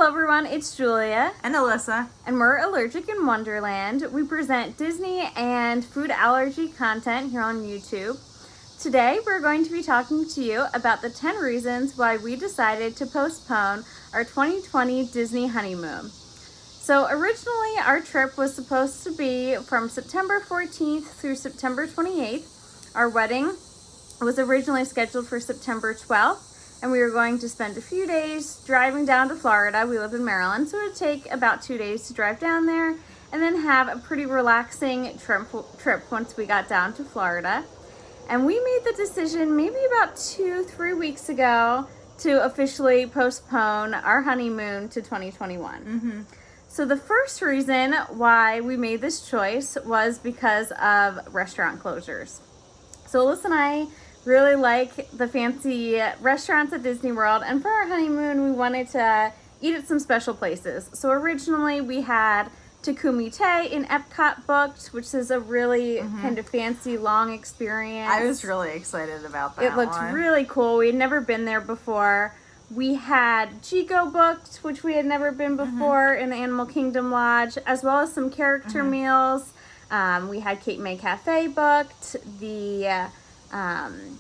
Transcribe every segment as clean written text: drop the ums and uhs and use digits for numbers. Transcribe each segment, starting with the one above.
Hello everyone, it's Julia. And Alyssa. And we're Allergic in Wonderland. We present Disney and food allergy content here on YouTube. Today we're going to be talking to you about the 10 reasons why we decided to postpone our 2020 Disney honeymoon. So originally our trip was supposed to be from September 14th through September 28th. Our wedding was originally scheduled for September 12th. And we were going to spend a few days driving down to Florida. We live in Maryland, so it would take about 2 days to drive down there and then have a pretty relaxing trip once we got down to Florida. And we made the decision maybe about 2-3 weeks ago to officially postpone our honeymoon to 2021. Mm-hmm. So the first reason why we made this choice was because of restaurant closures. So Alyssa and I really like the fancy restaurants at Disney World, and for our honeymoon we wanted to eat at some special places. So originally we had Takumi Te in Epcot booked, which is a really kind of fancy long experience. I was really excited about that. It looked really cool. We had never been there before. We had Chico booked, which we had never been before, in the Animal Kingdom Lodge, as well as some character meals. We had Cape May Cafe booked, the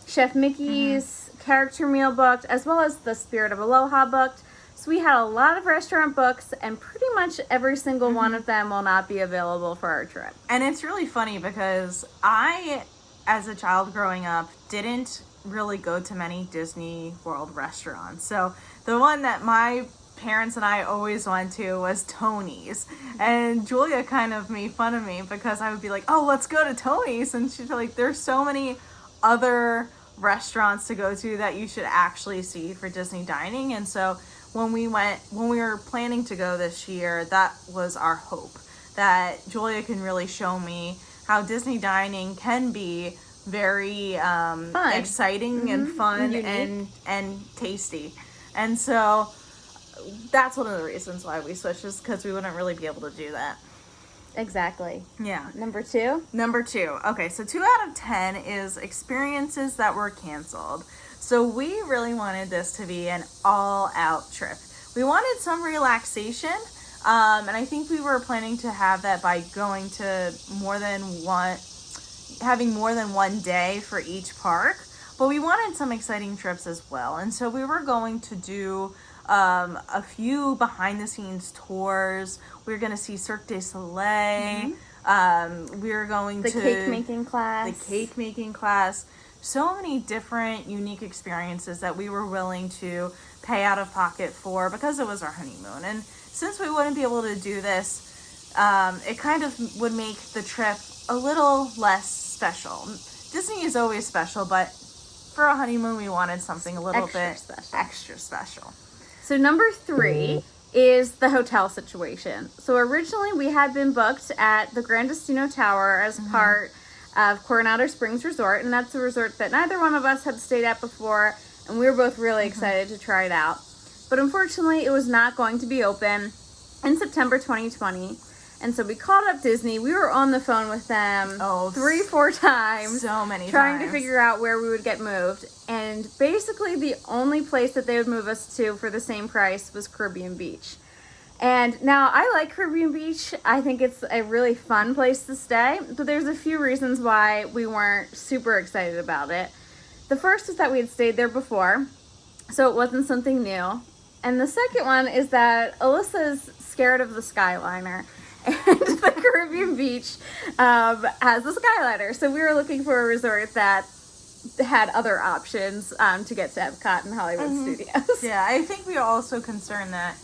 Chef Mickey's character meal booked, as well as the Spirit of Aloha booked. So we had a lot of restaurant books, and pretty much every single one of them will not be available for our trip. And it's really funny because I, as a child growing up, didn't really go to many Disney World restaurants. So the one that my parents and I always went to was Tony's, and Julia kind of made fun of me because I would be like, oh, let's go to Tony's, and she's like, there's so many other restaurants to go to that you should actually see for Disney dining. And so when we were planning to go this year, that was our hope, that Julia can really show me how Disney dining can be very exciting and fun and tasty. And so that's one of the reasons why we switched, is because we wouldn't really be able to do that. Exactly. Yeah. Number two. Okay, so 2 out of 10 is experiences that were canceled. So we really wanted this to be an all-out trip. We wanted some relaxation, and I think we were planning to have that by going to having more than one day for each park. But we wanted some exciting trips as well. And so we were going to do a few behind-the-scenes tours. We were going to see Cirque du Soleil. We were going to... The cake-making class. So many different unique experiences that we were willing to pay out of pocket for because it was our honeymoon. And since we wouldn't be able to do this, it kind of would make the trip a little less special. Disney is always special, but for a honeymoon we wanted something a little bit extra special. So number 3 is the hotel situation. So originally we had been booked at the Grand Destino Tower as part of Coronado Springs Resort, and that's a resort that neither one of us had stayed at before, and we were both really excited to try it out. But unfortunately it was not going to be open in September 2020. And so we called up Disney. We were on the phone with them 3-4 times. So many trying times. to figure out where we would get moved. And basically the only place that they would move us to for the same price was Caribbean Beach. And now I like Caribbean Beach. I think it's a really fun place to stay. But there's a few reasons why we weren't super excited about it. The first is that we had stayed there before, so it wasn't something new. And the second one is that Alyssa's scared of the Skyliner. And the Caribbean Beach has the Skyliner. So we were looking for a resort that had other options to get to Epcot and Hollywood Studios. Yeah, I think we are also concerned that,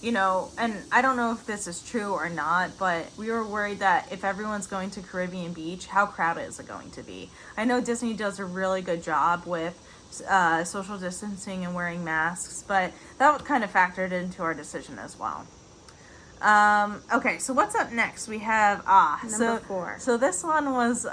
and I don't know if this is true or not, but we were worried that if everyone's going to Caribbean Beach, how crowded is it going to be? I know Disney does a really good job with social distancing and wearing masks, but that kind of factored into our decision as well. Okay, so what's up next? We have Number 4. So this one was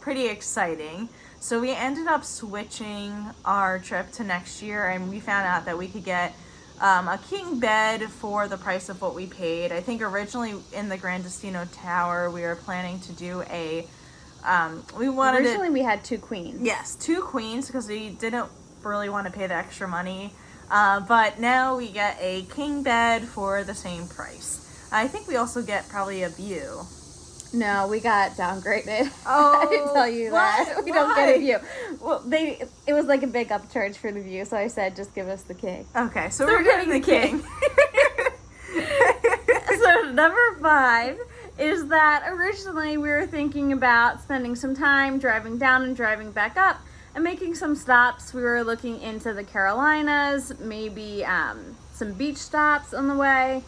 pretty exciting. So we ended up switching our trip to next year, and we found out that we could get a king bed for the price of what we paid. I think originally in the Grand Destino Tower we were planning to do Originally we had 2 queens. Yes, 2 queens, because we didn't really want to pay the extra money But now we get a king bed for the same price. I think we also get probably a view. No, we got downgraded. Oh, I didn't tell you that. what? We don't get Why? a view. Well, it was like a big upcharge for the view, so I said just give us the king. Okay, so we're getting the king. So number 5 is that originally we were thinking about spending some time driving down and driving back up and making some stops. We were looking into the Carolinas, maybe some beach stops on the way.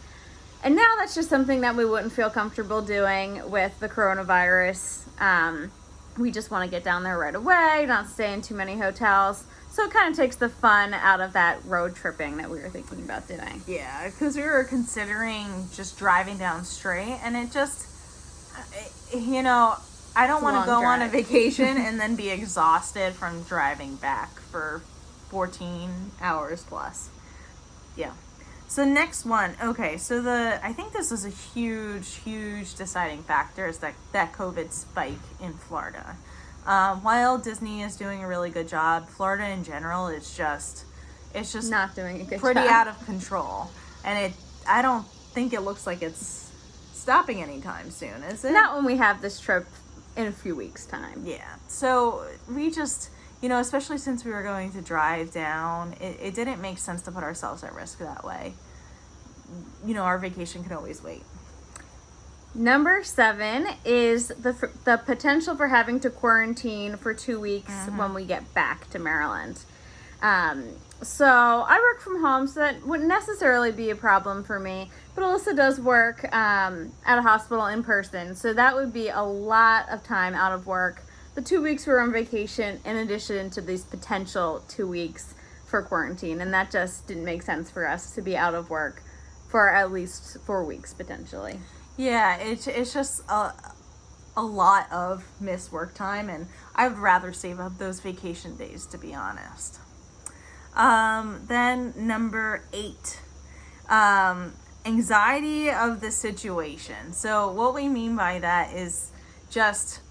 And now that's just something that we wouldn't feel comfortable doing with the coronavirus. We just want to get down there right away, not stay in too many hotels. So it kind of takes the fun out of that road tripping that we were thinking about doing. Yeah, because we were considering just driving down straight, and it just, I don't want to go on a vacation and then be exhausted from driving back for 14 hours plus. Yeah. So next one, okay, so I think this is a huge deciding factor is that COVID spike in Florida. While Disney is doing a really good job, Florida in general is just not doing a good pretty job. out of control. And I don't think it looks like it's stopping anytime soon, is it? Not when we have this trip in a few weeks' time. Yeah. So we just, especially since we were going to drive down, it didn't make sense to put ourselves at risk that way. Our vacation could always wait. Number 7 is the potential for having to quarantine for 2 weeks when we get back to Maryland. So I work from home, so that wouldn't necessarily be a problem for me. But Alyssa does work at a hospital in person, so that would be a lot of time out of work. The 2 weeks we're on vacation, in addition to these potential 2 weeks for quarantine, and that just didn't make sense for us to be out of work for at least 4 weeks potentially. Yeah, it's just a lot of missed work time, and I would rather save up those vacation days, to be honest. Then number 8, anxiety of the situation. So what we mean by that is just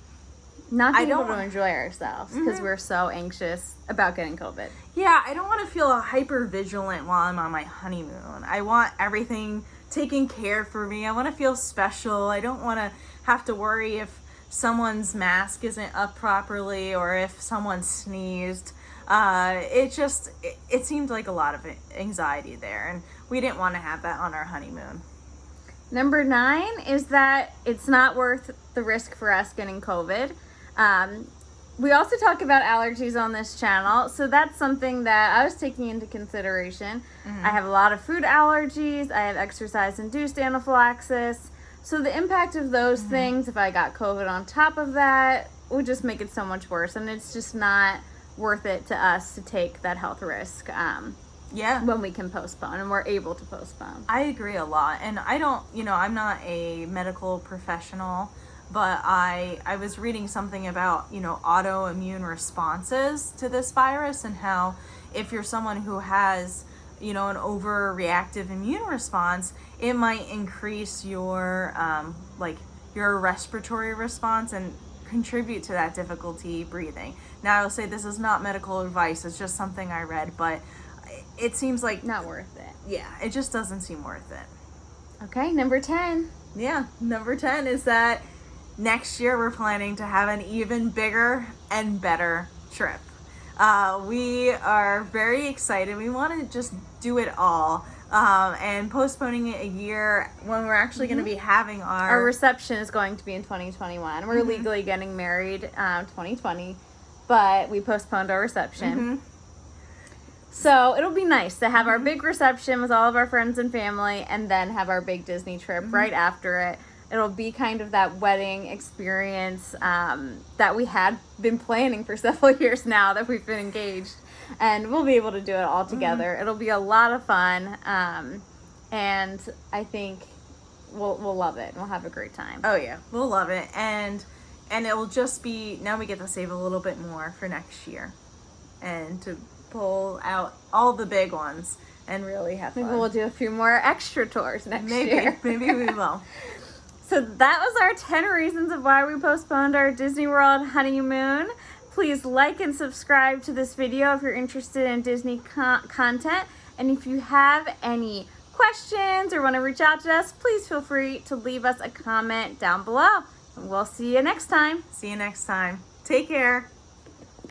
not being able to enjoy ourselves because we're so anxious about getting COVID. Yeah, I don't want to feel hyper vigilant while I'm on my honeymoon. I want everything taken care for me. I want to feel special. I don't want to have to worry if someone's mask isn't up properly or if someone sneezed. It seemed like a lot of anxiety there, and we didn't want to have that on our honeymoon. Number 9 is that it's not worth the risk for us getting COVID. We also talk about allergies on this channel, so that's something that I was taking into consideration. I have a lot of food allergies. I have exercise-induced anaphylaxis. So the impact of those things, if I got COVID on top of that, would just make it so much worse, and it's just not worth it to us to take that health risk when we can postpone and we're able to postpone. I agree a lot, and I don't, I'm not a medical professional, but I was reading something about, autoimmune responses to this virus and how if you're someone who has, an overreactive immune response, it might increase your, your respiratory response and contribute to that difficulty breathing. Now, I'll say this is not medical advice. It's just something I read, but it seems like not worth it. Yeah, it just doesn't seem worth it. Okay, number 10. Yeah, number 10 is that next year we're planning to have an even bigger and better trip. We are very excited. We want to just do it all. And postponing it a year when we're actually going to be having our reception is going to be in 2021. We're legally getting married 2020, but we postponed our reception. So it'll be nice to have our big reception with all of our friends and family and then have our big Disney trip right after it. It'll be kind of that wedding experience that we had been planning for several years now that we've been engaged. And we'll be able to do it all together. It'll be a lot of fun. And I think we'll love it. And we'll have a great time. Oh, yeah. We'll love it. And it will just be, now we get to save a little bit more for next year. And to pull out all the big ones and really have fun. Maybe we'll do a few more extra tours next year. Maybe we will. So that was our 10 reasons of why we postponed our Disney World honeymoon. Please like and subscribe to this video if you're interested in Disney content. And if you have any questions or want to reach out to us, please feel free to leave us a comment down below. And we'll see you next time. See you next time. Take care.